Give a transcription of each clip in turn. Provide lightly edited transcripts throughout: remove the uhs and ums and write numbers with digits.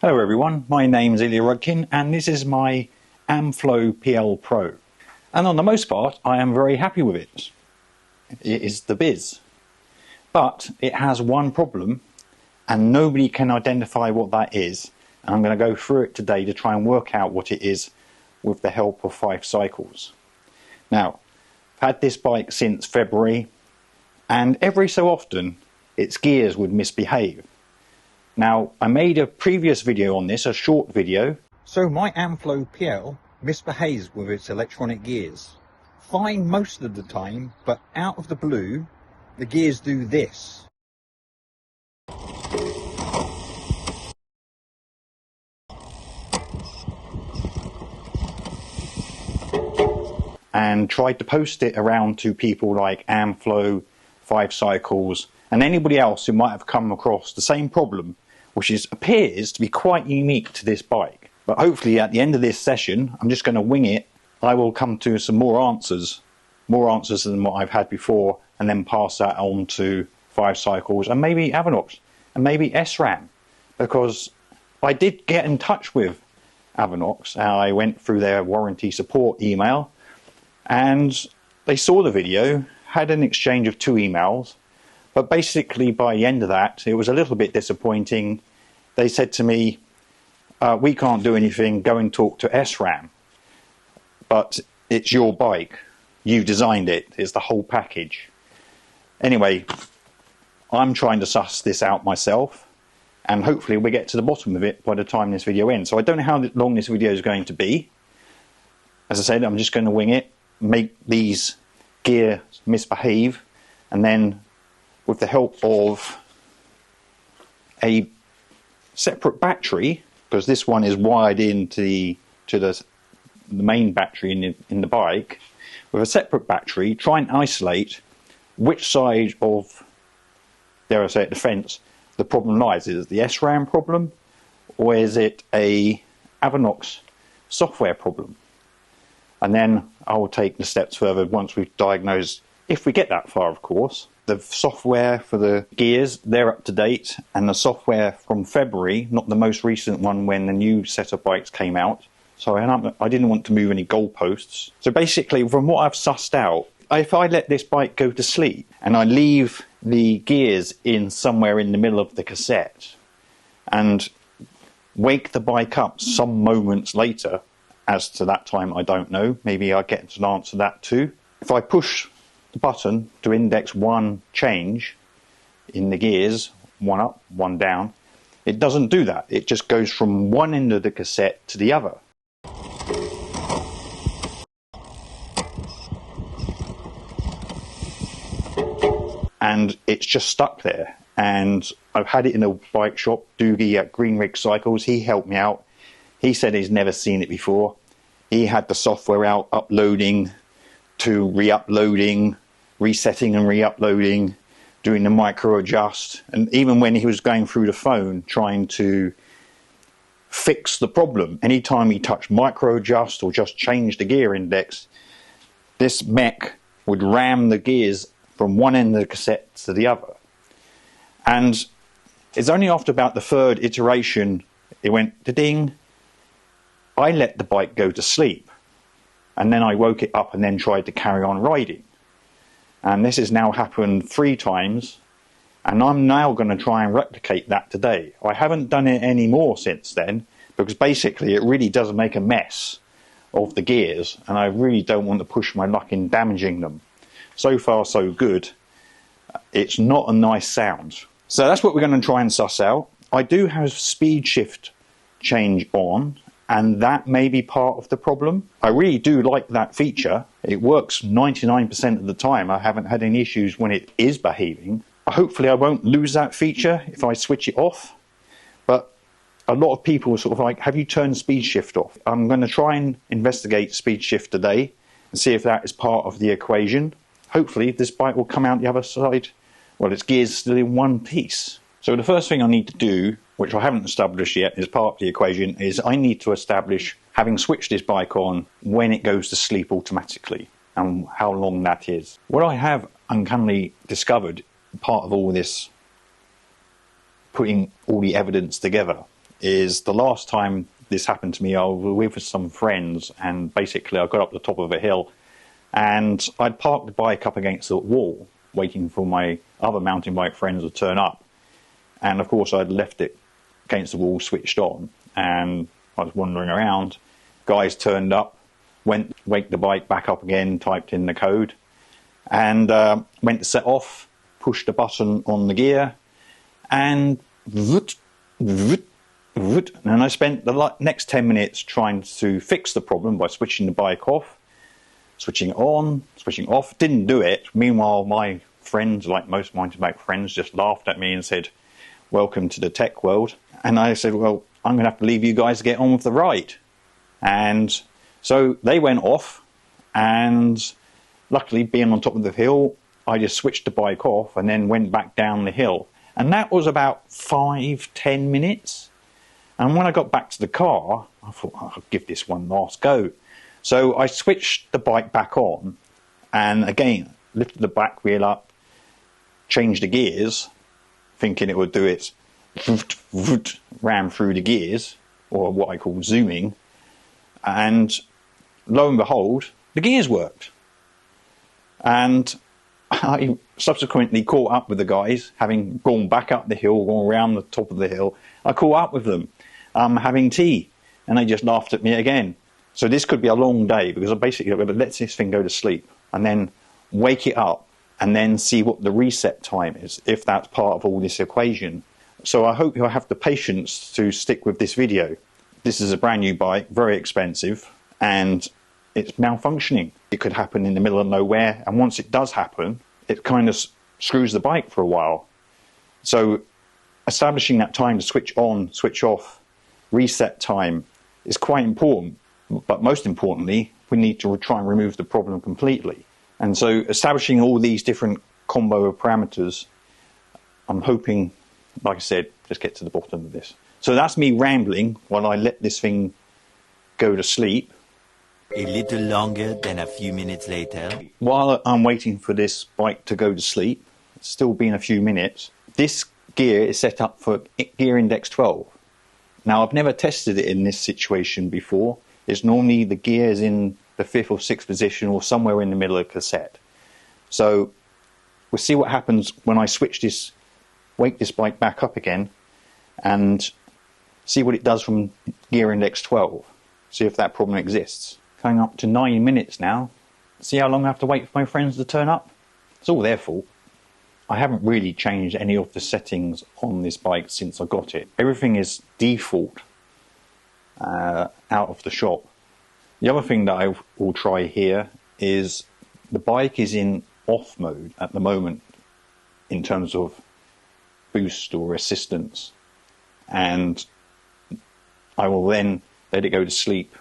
Hello everyone, my name is Ilya Rudkin and this is my Amflow PL Pro. And on the most part I am very happy with it. It is the biz. But it has one problem and nobody can identify what that is. And I'm going to go through it today to try and work out what it is with the help of 5 cycles. Now, I've had this bike since February and every so often its gears would misbehave. Now, I made a previous video on this, a short video. So my Amflow PL misbehaves with its electronic gears. Fine most of the time, but out of the blue, the gears do this. And tried to post it around to people like Amflow, 5 cycles, and anybody else who might have come across the same problem, which appears to be quite unique to this bike. But hopefully at the end of this session, I'm just going to wing it. I will come to some more answers than what I've had before, and then pass that on to 5 cycles and maybe Avanox and maybe SRAM, because I did get in touch with Avanox and I went through their warranty support email and they saw the video, had an exchange of 2 emails. But basically, by the end of that, it was a little bit disappointing. They said to me, we can't do anything, go and talk to SRAM. But it's your bike. You designed it. It's the whole package. Anyway, I'm trying to suss this out myself. And hopefully we'll get to the bottom of it by the time this video ends. So I don't know how long this video is going to be. As I said, I'm just going to wing it, make these gears misbehave, and then with the help of a separate battery, because this one is wired into the main battery in the bike, with a separate battery, try and isolate which side of, dare I say it, the fence the problem lies. Is it the SRAM problem, or is it a Avanox software problem? And then I will take the steps further once we've diagnosed, if we get that far of course. The software for the gears, they're up to date, and the software from February, not the most recent one when the new set of bikes came out. So I didn't want to move any goalposts. So basically, from what I've sussed out, if I let this bike go to sleep and I leave the gears in somewhere in the middle of the cassette and wake the bike up some moments later, as to that time I don't know, maybe I'll get an answer to that too. If I push the button to index 1 change in the gears, 1 up, 1 down, it doesn't do that. It just goes from one end of the cassette to the other. And it's just stuck there. And I've had it in a bike shop, Doogie at Green Rig Cycles. He helped me out. He said he's never seen it before. He had the software out, uploading to re-uploading, resetting and re-uploading, doing the micro adjust, and even when he was going through the phone trying to fix the problem, anytime he touched micro adjust or just changed the gear index, this mech would ram the gears from one end of the cassette to the other. And it's only after about the 3rd iteration it went ding. I let the bike go to sleep, and then I woke it up and then tried to carry on riding. And this has now happened 3 times, and I'm now going to try and replicate that today. I haven't done it anymore since then, because basically it really does make a mess of the gears, and I really don't want to push my luck in damaging them. So far so good. It's not a nice sound. So that's what we're going to try and suss out. I do have speed shift change on, and that may be part of the problem. I really do like that feature. It works 99% of the time. I haven't had any issues when it is behaving. Hopefully I won't lose that feature if I switch it off. But a lot of people are sort of like, have you turned speed shift off? I'm going to try and investigate speed shift today and see if that is part of the equation. Hopefully this bike will come out the other side, well, its gears still in one piece. So the first thing I need to do, which I haven't established yet as part of the equation, is I need to establish, having switched this bike on, when it goes to sleep automatically and how long that is. What I have uncannily discovered, part of all this, putting all the evidence together, is the last time this happened to me, I was with some friends, and basically I got up the top of a hill and I'd parked the bike up against the wall, waiting for my other mountain bike friends to turn up. And of course I'd left it against the wall switched on, and I was wandering around. Guys turned up, waked the bike back up again, typed in the code, and went to set off, pushed the button on the gear, and voot, voot, voot. And I spent the next 10 minutes trying to fix the problem by switching the bike off, switching on, switching off. Didn't do it. Meanwhile, my friends, like most mountain bike friends, just laughed at me and said, "Welcome to the tech world." And I said, well, I'm going to have to leave you guys to get on with the ride. And so they went off, and luckily, being on top of the hill, I just switched the bike off and then went back down the hill. And that was about 5-10 minutes. And when I got back to the car, I thought, I'll give this one last go. So I switched the bike back on, and again, lifted the back wheel up, changed the gears, thinking it would do its voot, voot, ram through the gears, or what I call zooming. And lo and behold, the gears worked. And I subsequently caught up with the guys, having gone back up the hill, gone around the top of the hill. I caught up with them, having tea, and they just laughed at me again. So this could be a long day, because I basically got to let this thing go to sleep and then wake it up and then see what the reset time is, if that's part of all this equation. So I hope you'll have the patience to stick with this video. This is a brand new bike, very expensive, and it's malfunctioning. It could happen in the middle of nowhere, and once it does happen, it kind of screws the bike for a while. So establishing that time to switch on, switch off, reset time is quite important. But most importantly, we need to try and remove the problem completely. And so establishing all these different combo of parameters, I'm hoping, like I said, just get to the bottom of this. So that's me rambling while I let this thing go to sleep. A little longer than a few minutes later. While I'm waiting for this bike to go to sleep, it's still been a few minutes, this gear is set up for gear index 12. Now, I've never tested it in this situation before. It's normally the gear is in the 5th or 6th position, or somewhere in the middle of the cassette. So we'll see what happens when I switch this, wake this bike back up again, and see what it does from gear index 12. See if that problem exists. Coming up to 9 minutes now. See how long I have to wait for my friends to turn up? It's all their fault. I haven't really changed any of the settings on this bike since I got it. Everything is default out of the shop. The other thing that I will try here is the bike is in off mode at the moment in terms of boost or assistance, and I will then let it go to sleep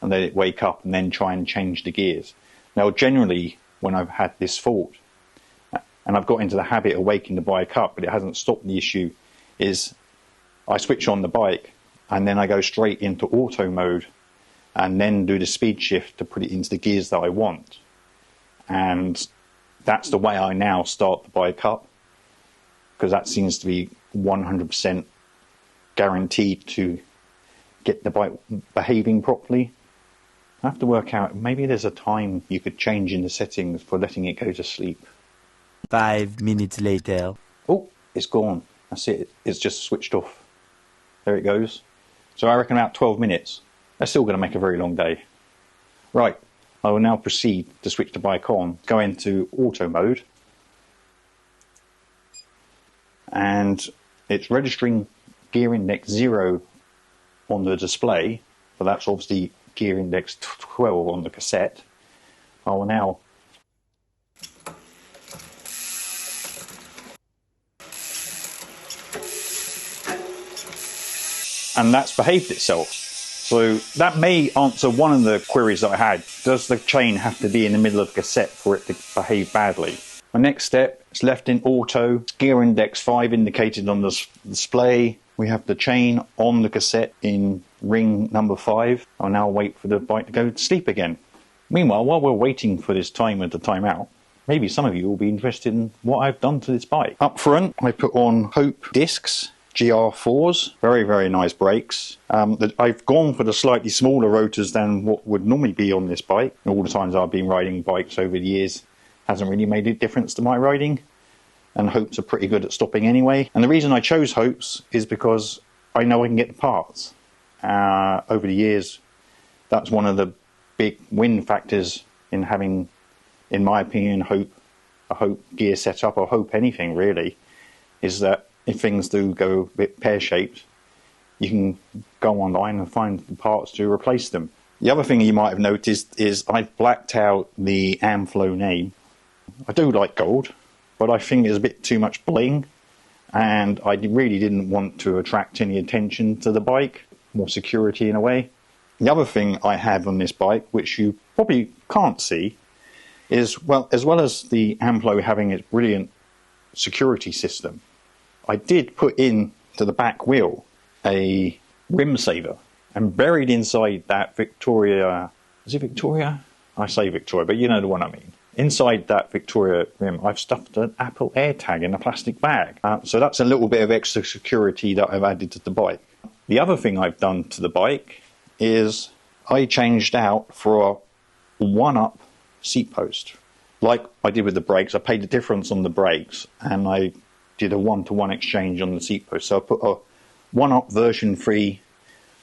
and let it wake up and then try and change the gears. Now, generally, when I've had this fault, and I've got into the habit of waking the bike up, but it hasn't stopped the issue, is I switch on the bike and then I go straight into auto mode and then do the speed shift to put it into the gears that I want. And that's the way I now start the bike up, because that seems to be 100% guaranteed to get the bike behaving properly. I have to work out, maybe there's a time you could change in the settings for letting it go to sleep. 5 minutes later. Oh, it's gone. That's it. It's just switched off. There it goes. So I reckon about 12 minutes. That's still going to make a very long day. Right, I will now proceed to switch the bike on, go into auto mode, and it's registering gear index 0 on the display, but that's obviously gear index 12 on the cassette. I will now and that's behaved itself. So that may answer one of the queries that I had. Does the chain have to be in the middle of the cassette for it to behave badly? My next step is left in auto, gear index 5 indicated on the display. We have the chain on the cassette in ring number 5. I'll now wait for the bike to go to sleep again. Meanwhile, while we're waiting for this timer to time out, maybe some of you will be interested in what I've done to this bike. Up front, I put on Hope discs GR4s, very, very nice brakes. I've gone for the slightly smaller rotors than what would normally be on this bike. All the times I've been riding bikes over the years hasn't really made a difference to my riding, and Hopes are pretty good at stopping anyway. And the reason I chose Hopes is because I know I can get the parts. Over the years, that's one of the big win factors in having, in my opinion, a Hope gear setup, or Hope anything really, is that if things do go a bit pear-shaped, you can go online and find the parts to replace them. The other thing you might have noticed is I've blacked out the Amflow name. I do like gold, but I think there's a bit too much bling, and I really didn't want to attract any attention to the bike, more security in a way. The other thing I have on this bike, which you probably can't see, is, well, as well as the Amflow having its brilliant security system, I did put in to the back wheel a rim saver, and buried inside that Victoria, is it Victoria? I say Victoria, but you know the one I mean. Inside that Victoria rim, I've stuffed an Apple AirTag in a plastic bag. So that's a little bit of extra security that I've added to the bike. The other thing I've done to the bike is I changed out for a one-up seat post. Like I did with the brakes, I paid the difference on the brakes, and I did a one-to-one exchange on the seat post. So I put a one-up version 3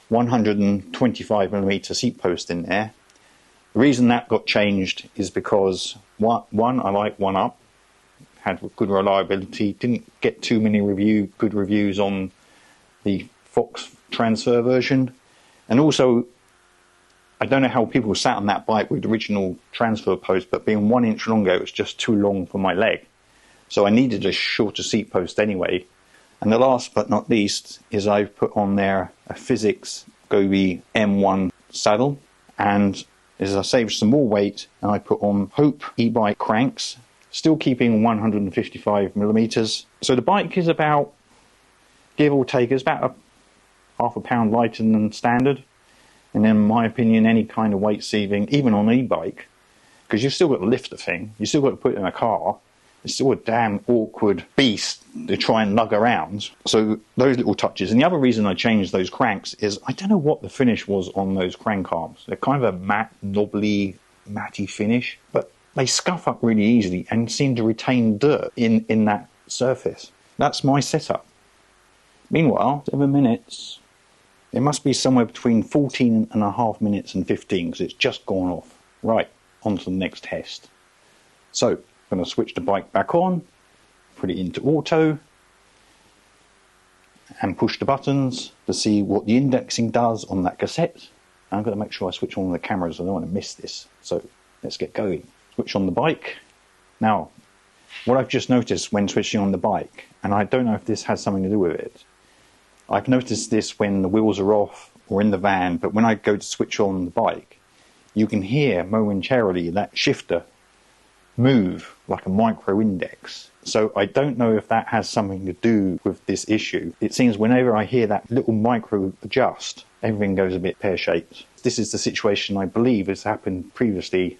125mm seat post in there. The reason that got changed is because one, I like one up, had good reliability, didn't get too many good reviews on the Fox transfer version, and also I don't know how people sat on that bike with the original transfer post, but being 1 inch longer, it was just too long for my leg, so I needed a shorter seat post anyway. And the last but not least is I've put on there a Physics Gobi M1 saddle, and as I saved some more weight, and I put on Hope e-bike cranks, still keeping 155mm. So the bike is about, give or take, it's about half a pound lighter than standard. And in my opinion, any kind of weight saving, even on an e-bike, because you've still got to lift the thing, you've still got to put it in a car, it's still a damn awkward beast to try and lug around. So those little touches. And the other reason I changed those cranks is I don't know what the finish was on those crank arms. They're kind of a matte, knobbly, matty finish, but they scuff up really easily and seem to retain dirt in that surface. That's my setup. Meanwhile, 7 minutes, it must be somewhere between 14.5 minutes and 15, because it's just gone off. Right, on to the next test. So, I'm going to switch the bike back on, put it into auto, and push the buttons to see what the indexing does on that cassette. I'm going to make sure I switch on the cameras, I don't want to miss this. So let's get going. Switch on the bike. Now, what I've just noticed when switching on the bike, and I don't know if this has something to do with it, I've noticed this when the wheels are off or in the van, but when I go to switch on the bike, you can hear momentarily that shifter move like a micro index. So I don't know if that has something to do with this issue. It seems whenever I hear that little micro adjust, everything goes a bit pear-shaped. This is the situation I believe has happened previously.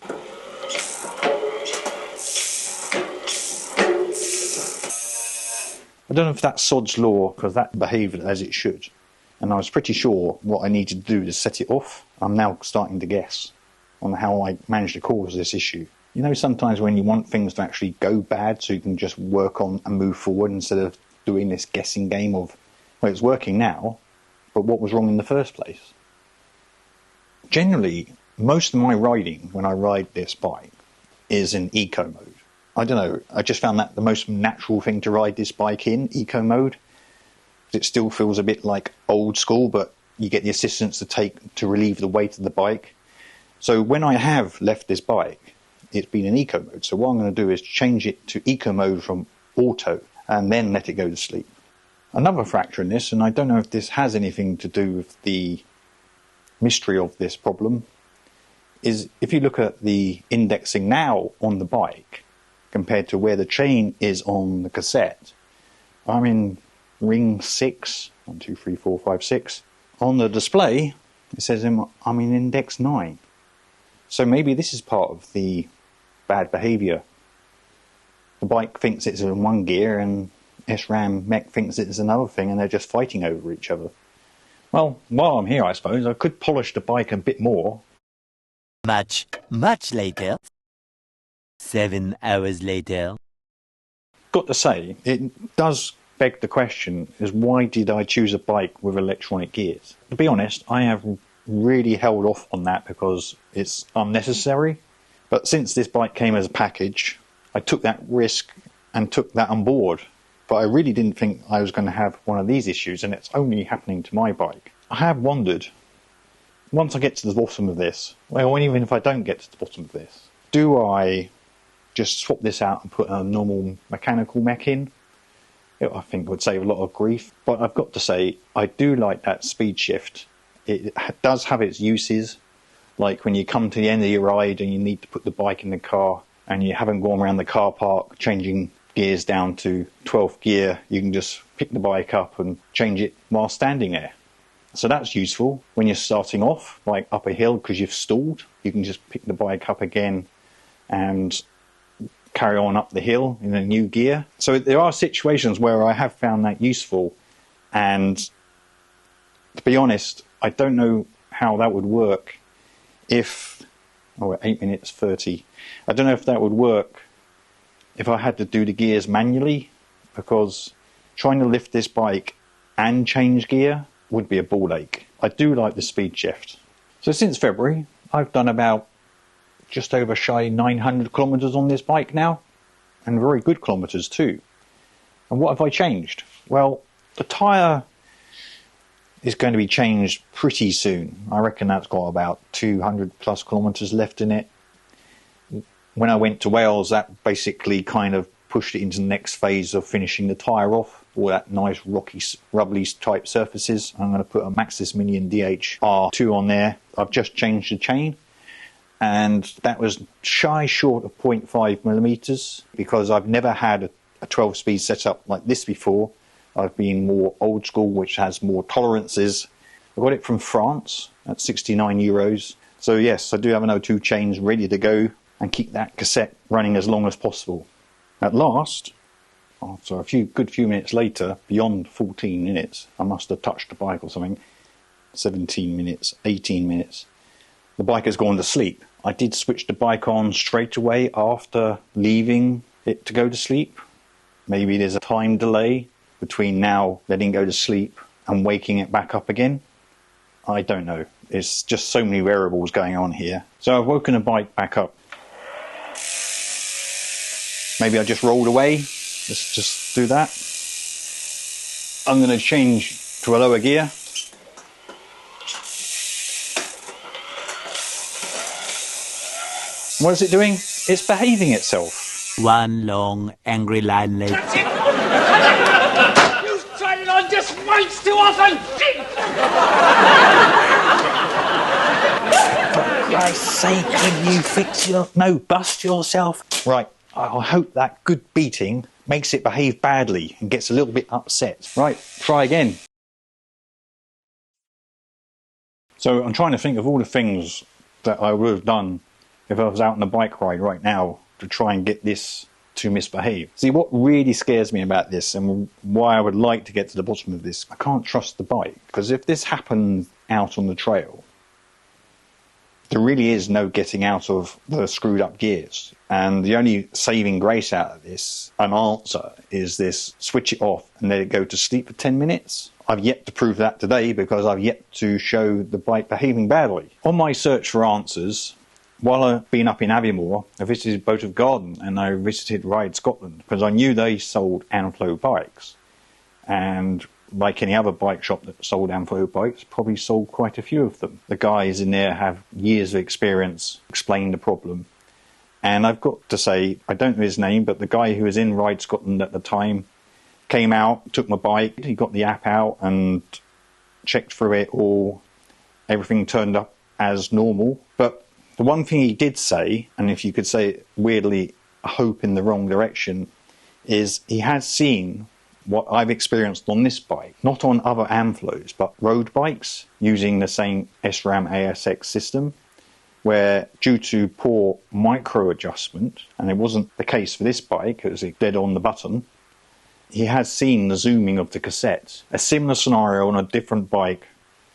I don't know if that's sod's law, because that behaved as it should. And I was pretty sure what I needed to do to set it off. I'm now starting to guess on how I managed to cause this issue. You know, sometimes when you want things to actually go bad so you can just work on and move forward instead of doing this guessing game of, well, it's working now, but what was wrong in the first place? Generally, most of my riding when I ride this bike is in eco mode. I don't know, I just found that the most natural thing to ride this bike in, eco mode. It still feels a bit like old school, but you get the assistance to relieve the weight of the bike. So when I have left this bike, it's been in eco mode. So what I'm going to do is change it to eco mode from auto and then let it go to sleep. Another factor in this, and I don't know if this has anything to do with the mystery of this problem, is if you look at the indexing now on the bike compared to where the chain is on the cassette, I'm in ring 6, 1, 2, 3, 4, 5, 6. On the display, it says I'm in index 9. So maybe this is part of the bad behaviour. The bike thinks it's in one gear and SRAM mech thinks it's another thing and they're just fighting over each other. Well, while I'm here, I suppose, I could polish the bike a bit more. Much later. 7 hours later. Got to say, it does beg the question, is why did I choose a bike with electronic gears? To be honest, I have really held off on that because it's unnecessary. But since this bike came as a package, I took that risk and took that on board. But I really didn't think I was going to have one of these issues, and it's only happening to my bike. I have wondered, once I get to the bottom of this, well, even if I don't get to the bottom of this, do I just swap this out and put a normal mechanical mech in? I think it would save a lot of grief. But I've got to say, I do like that speed shift. It does have its uses, like when you come to the end of your ride and you need to put the bike in the car and you haven't gone around the car park changing gears down to 12th gear, you can just pick the bike up and change it while standing there. So that's useful when you're starting off, like up a hill because you've stalled. You can just pick the bike up again and carry on up the hill in a new gear. So there are situations where I have found that useful, and to be honest, I don't know how that would work if, oh, 8 minutes 30. I don't know if that would work if I had to do the gears manually, because trying to lift this bike and change gear would be a ball ache. I do like the speed shift. So since February, I've done about just over shy 900 kilometers on this bike now, and very good kilometers too. And what have I changed? Well, the tyre is going to be changed pretty soon. I reckon that's got about 200 plus kilometers left in it. When I went to Wales, that basically kind of pushed it into the next phase of finishing the tyre off, all that nice rocky, rubbly type surfaces. I'm going to put a Maxxis Minion DH-R2 on there. I've just changed the chain, and that was shy short of 0.5 millimeters, because I've never had a 12-speed setup like this before. I've been more old school, which has more tolerances. I got it from France at 69 euros. So yes, I do have an O2 chains ready to go and keep that cassette running as long as possible. At last, after a good few minutes later, beyond 14 minutes, I must have touched the bike or something, 17 minutes, 18 minutes, the bike has gone to sleep. I did switch the bike on straight away after leaving it to go to sleep. Maybe there's a time delay between now letting it go to sleep and waking it back up again. I don't know. It's just so many variables going on here. So I've woken the bike back up. Maybe I just rolled away. Let's just do that. I'm going to change to a lower gear. What is it doing? It's behaving itself. One long angry line later. You've tried it on just once too often! For Christ's sake, will you bust yourself? Right, I hope that good beating makes it behave badly and gets a little bit upset. Right, try again. So I'm trying to think of all the things that I would have done if I was out on a bike ride right now to try and get this to misbehave. See, what really scares me about this and why I would like to get to the bottom of this, I can't trust the bike, because if this happens out on the trail, there really is no getting out of the screwed up gears. And the only saving grace out of this, an answer, is this: switch it off and let it go to sleep for 10 minutes. I've yet to prove that today, because I've yet to show the bike behaving badly. On my search for answers, while I've been up in Aviemore, I visited Boat Garden and I visited Ride Scotland, because I knew they sold Amflow bikes. And like any other bike shop that sold Amflow bikes, probably sold quite a few of them. The guys in there have years of experience, explain the problem. And I've got to say, I don't know his name, but the guy who was in Ride Scotland at the time came out, took my bike, he got the app out and checked through it all. Everything turned up as normal. But the one thing he did say, and if you could say it weirdly, a hope in the wrong direction, is he has seen what I've experienced on this bike, not on other Amflows, but road bikes using the same SRAM ASX system, where due to poor micro adjustment, and it wasn't the case for this bike, it was dead on the button, he has seen the zooming of the cassette. A similar scenario on a different bike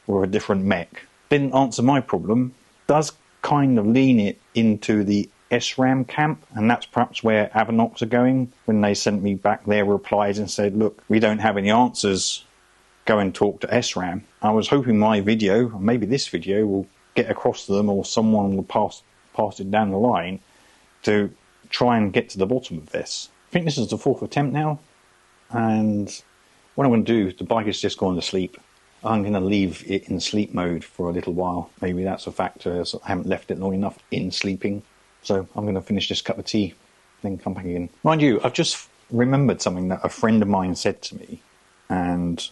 or a different mech. Didn't answer my problem. Does kind of lean it into the SRAM camp, and that's perhaps where Avanox are going when they sent me back their replies and said, look, we don't have any answers, go and talk to SRAM. I was hoping my video, or maybe this video, will get across to them, or someone will pass it down the line to try and get to the bottom of this. I think this is the 4th attempt now, and what I'm going to do, the bike has just gone to sleep. I'm going to leave it in sleep mode for a little while. Maybe that's a factor, as I haven't left it long enough in sleeping. So I'm going to finish this cup of tea, then come back again. Mind you, I've just remembered something that a friend of mine said to me, and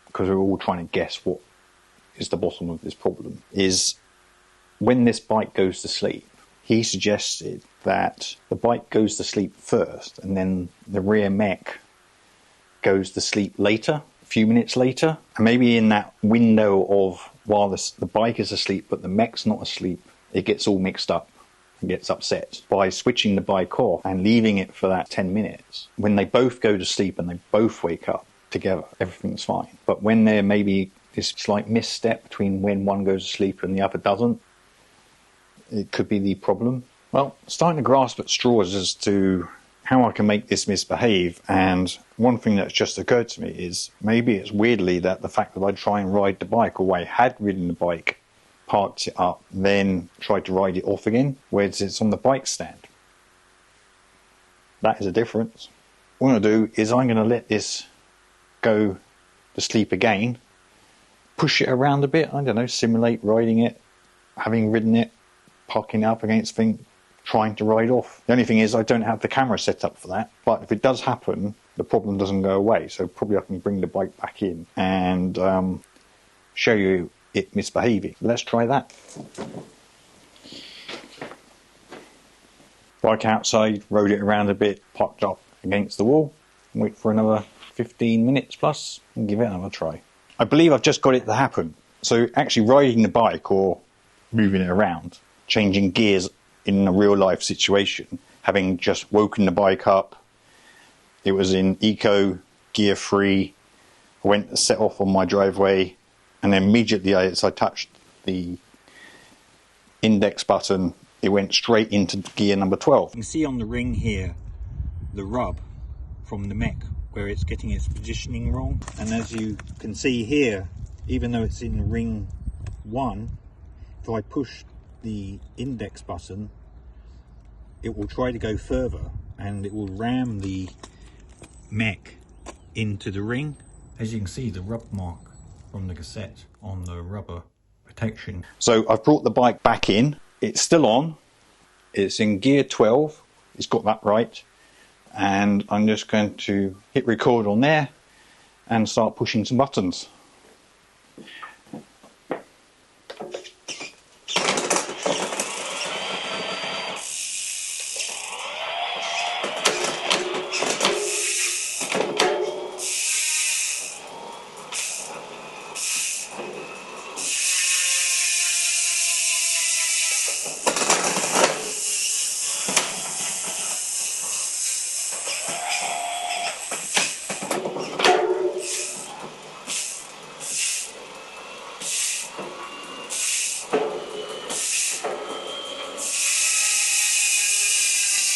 because we're all trying to guess what is the bottom of this problem, is when this bike goes to sleep, he suggested that the bike goes to sleep first and then the rear mech goes to sleep later, a few minutes later. And maybe in that window of while the bike is asleep but the mech's not asleep, it gets all mixed up and gets upset. By switching the bike off and leaving it for that 10 minutes, when they both go to sleep and they both wake up together, everything's fine. But when there may be this slight misstep between when one goes to sleep and the other doesn't, it could be the problem. Well, starting to grasp at straws as to how I can make this misbehave, and one thing that's just occurred to me is maybe it's weirdly that the fact that I try and ride the bike, or I had ridden the bike, parked it up, then tried to ride it off again, whereas it's on the bike stand. That is a difference. What I'm going to do is I'm going to let this go to sleep again, push it around a bit, I don't know, simulate riding it, having ridden it, parking it up against things, trying to ride off. The only thing is I don't have the camera set up for that, but if it does happen, the problem doesn't go away, so probably I can bring the bike back in and show you it misbehaving. Let's try that. Bike outside, rode it around a bit, parked up against the wall, wait for another 15 minutes plus and give it another try. I believe I've just got it to happen. So actually riding the bike or moving it around, changing gears in a real life situation, having just woken the bike up, it was in eco, gear free, I went to set off on my driveway, and then immediately as I touched the index button, it went straight into gear number 12. You can see on the ring here the rub from the mech where it's getting its positioning wrong, and as you can see here, even though it's in ring 1, if I push the index button, it will try to go further and it will ram the mech into the ring. As you can see, the rub mark from the cassette on the rubber protection. So I've brought the bike back in, it's still on, it's in gear 12, it's got that right, and I'm just going to hit record on there and start pushing some buttons.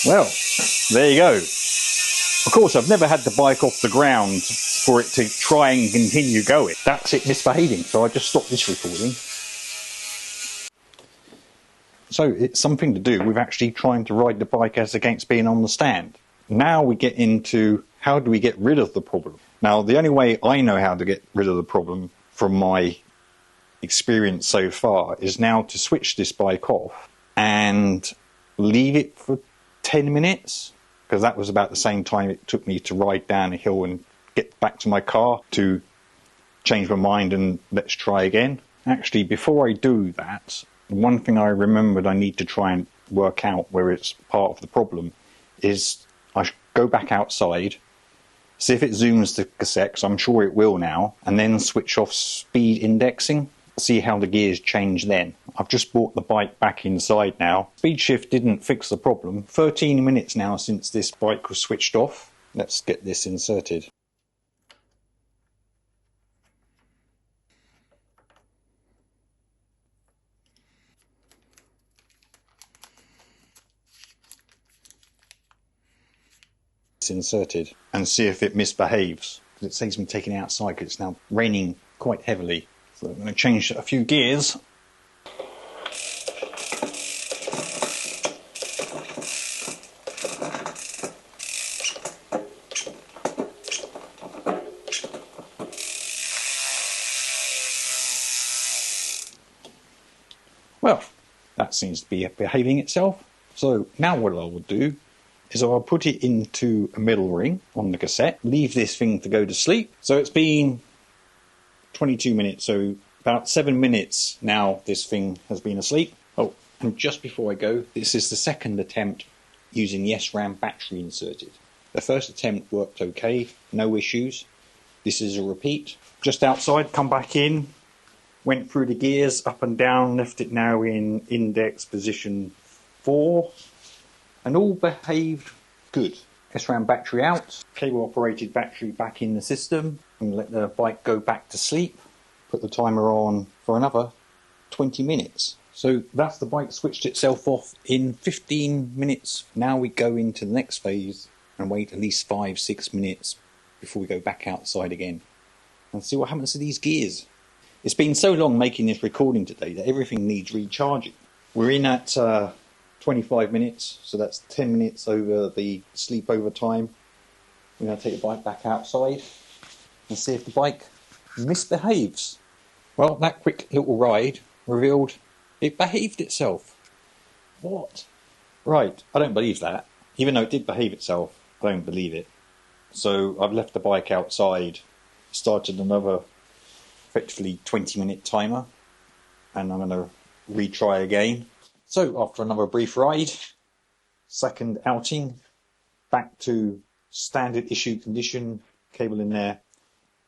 Well, there you go. Of course, I've never had the bike off the ground for it to try and continue going. That's it misbehaving, so I just stopped this recording. So it's something to do with actually trying to ride the bike as against being on the stand. Now we get into how do we get rid of the problem. Now, the only way I know how to get rid of the problem from my experience so far is now to switch this bike off and leave it for 10 minutes, because that was about the same time it took me to ride down a hill and get back to my car to change my mind and let's try again. Actually, before I do that, one thing I remembered I need to try and work out where it's part of the problem is I should go back outside, see if it zooms the cassette, because I'm sure it will now, and then switch off speed indexing, see how the gears change then. I've just brought the bike back inside now. Speed shift didn't fix the problem. 13 minutes now since this bike was switched off, Let's get this inserted. Inserted and see if it misbehaves. It saves me taking it outside because it's now raining quite heavily. So I'm going to change a few gears. Well, that seems to be behaving itself. So now what I will do is I'll put it into a middle ring on the cassette, leave this thing to go to sleep. So it's been 22 minutes, so about 7 minutes now this thing has been asleep. Oh, and just before I go, this is the second attempt using the SRAM battery inserted. The first attempt worked okay, no issues. This is a repeat. Just outside, come back in, went through the gears up and down, left it now in index position 4. And all behaved good. SRAM battery out, cable operated battery back in the system, and let the bike go back to sleep. Put the timer on for another 20 minutes. So that's the bike switched itself off in 15 minutes. Now we go into the next phase and wait at least 5-6 minutes before we go back outside again and see what happens to these gears. It's been so long making this recording today that everything needs recharging. We're in at 25 minutes, so that's 10 minutes over the sleepover time. We're going to take the bike back outside and see if the bike misbehaves. Well, that quick little ride revealed it behaved itself. What? Right, I don't believe that. Even though it did behave itself, I don't believe it. So I've left the bike outside, started another effectively 20-minute timer, and I'm going to retry again. So after another brief ride, second outing, back to standard issue condition, cable in there,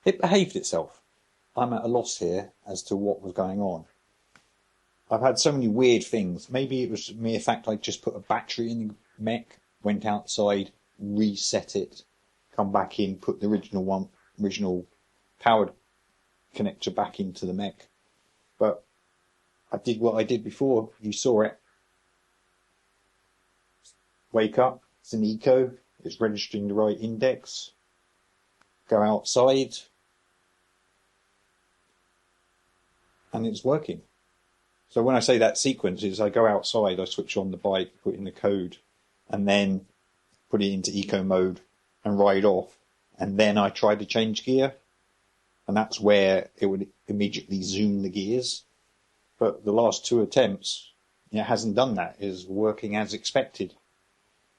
it behaved itself. I'm at a loss here as to what was going on. I've had so many weird things. Maybe it was mere fact I just put a battery in the mech, went outside, reset it, come back in, put the original powered connector back into the mech. But I did what I did before. You saw it. Wake up. It's an eco. It's registering the right index. Go outside. And it's working. So when I say that sequence is I go outside, I switch on the bike, put in the code, and then put it into eco mode and ride off. And then I try to change gear. And that's where it would immediately zoom the gears. But the last 2 attempts, it hasn't done that. It's working as expected.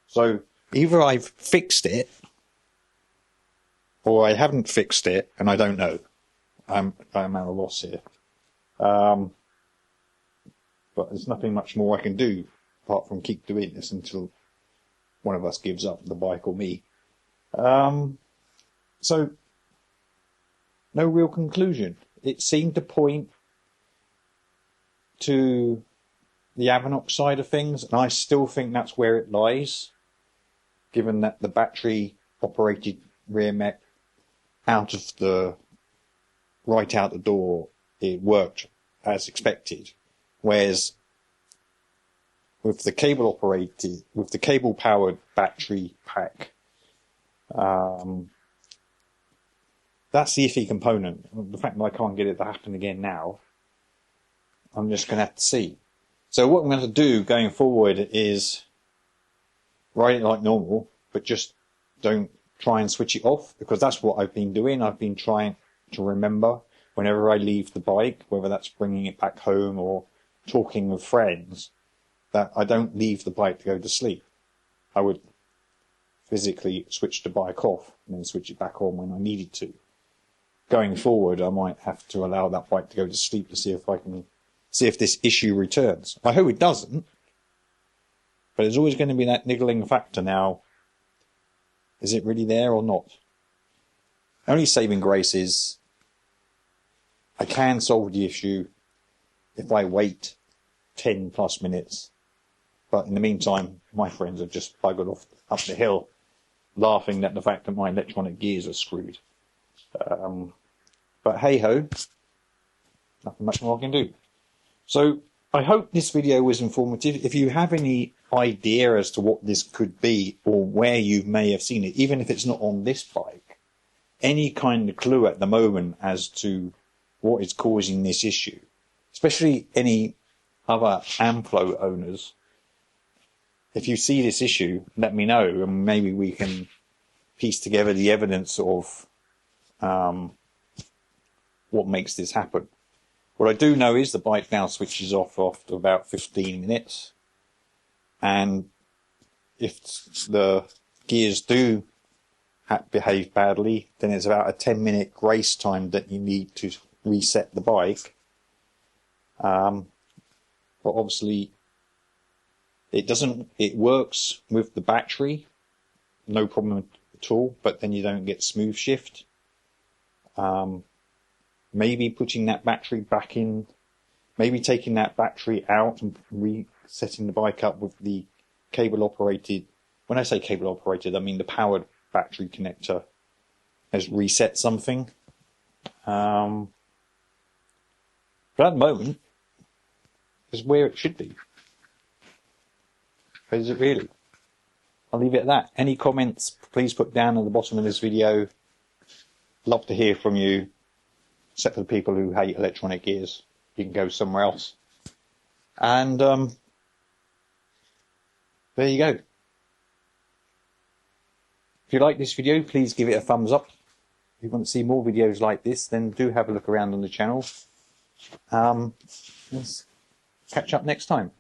So either I've fixed it, or I haven't fixed it, and I don't know. I'm at a loss here. But there's nothing much more I can do apart from keep doing this until one of us gives up, the bike or me. So no real conclusion. It seemed to point to the Avanox side of things, and I still think that's where it lies, given that the battery operated rear mech right out the door, it worked as expected. Whereas with the cable powered battery pack, that's the iffy component. The fact that I can't get it to happen again now, I'm just going to have to see. So what I'm going to do going forward is ride it like normal, but just don't try and switch it off, because that's what I've been doing. I've been trying to remember whenever I leave the bike, whether that's bringing it back home or talking with friends, that I don't leave the bike to go to sleep. I would physically switch the bike off and then switch it back on when I needed to. Going forward, I might have to allow that bike to go to sleep to see if this issue returns. I hope it doesn't, but there's always going to be that niggling factor now. Is it really there or not? Only saving grace is I can solve the issue if I wait 10 plus minutes. But in the meantime, my friends have just buggered off up the hill laughing at the fact that my electronic gears are screwed. But hey ho, nothing much more I can do. So I hope this video was informative. If you have any idea as to what this could be or where you may have seen it, even if it's not on this bike, any kind of clue at the moment as to what is causing this issue, especially any other Amflow owners, if you see this issue, let me know, and maybe we can piece together the evidence of what makes this happen. What I do know is the bike now switches off after about 15 minutes. And if the gears do behave badly, then it's about a 10-minute grace time that you need to reset the bike. But obviously, it works with the battery, no problem at all, but then you don't get smooth shift. Maybe putting that battery back in, maybe taking that battery out and resetting the bike up with the cable operated. When I say cable operated, I mean the powered battery connector has reset something. But at the moment, it's where it should be. But is it really? I'll leave it at that. Any comments, please put down at the bottom of this video. Love to hear from you. Except for the people who hate electronic gears, you can go somewhere else. And there you go. If you like this video, please give it a thumbs up. If you want to see more videos like this, then do have a look around on the channel. Let's catch up next time.